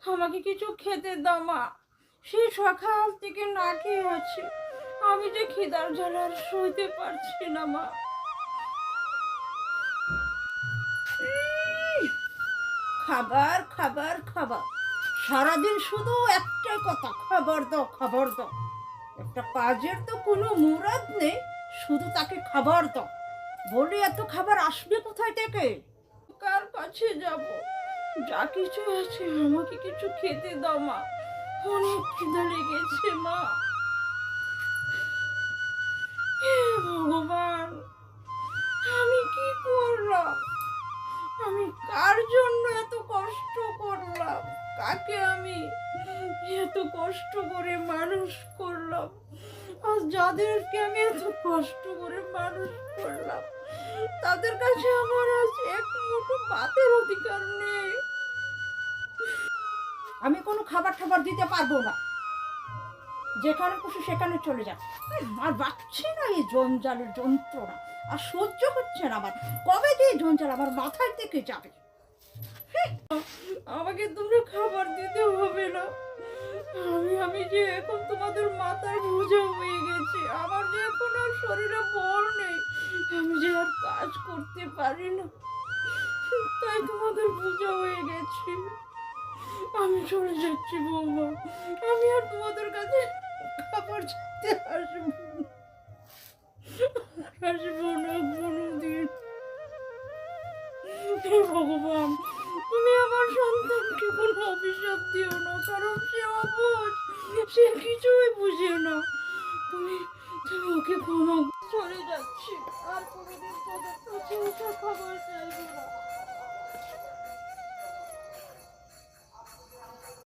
আমাকে কিছু খেতে দাও মা। সেই সকাল থেকে না খেয়ে আছি। আমি যে খিদার জ্বালা আর সইতে পারছি না মা। খাবার খাবার খাবার, সারাদিন শুধু একটাই কথা, খাবার দাও খাবার দাও। একটা কাজের তো কোনো মুরাদ নেই, শুধু তাকে খাবার দাও। বলি এত খাবার আসবে কোথায় থেকে? কার কাছে যাব? যা কিছু আছে আমাকে কিছু খেতে দাও মা, অনেক খিদে লেগেছে মা। হে ভগবান, আমি কি করলাম? আমি কার জন্য এত কষ্ট করলাম? কাকে আমি এত কষ্ট করে মানুষ করলাম? আর যাদেরকে আমি এত কষ্ট করে মানুষ করলাম, তাদের কাছে আমার আজ এক মুঠো ভাতের অধিকার নেই। আমি কোনো খাবার টাবার দিতে পারবো না, যেখানে খুশি সেখানে চলে যাবে। আর বাচ্ছি না এই জঞ্জালের যন্ত্রণা, আর সহ্য হচ্ছে না আমার। কবে যে জঞ্জাল আমার মাথায় থেকে যাবে? আমাকে তোমরা খাবার দিতে হবে না। আমি যে এখন তোমাদের মাথার বোঝা হয়ে গেছি। আমার যে এখন আর শরীরে বল নেই, আমি যে আর কাজ করতে পারি না, তাই তোমাদের বোঝা হয়ে গেছি। আমি চলে যাচ্ছি বৌমা, আমি আর তোমাদের কাছে খাবার চাইতে আসবো না কোনোদিন। হে ভগবান, তুমি আমার সন্তানকে কোনো অভিশাপ দিও না, কারণ সে অবুঝ, সে কিছুই বুঝে না। তুমি তুমি ওকে ক্ষমা। চলে যাচ্ছি, আর কোনোদিন তোমাদের কাছে খাবার চাইবো না।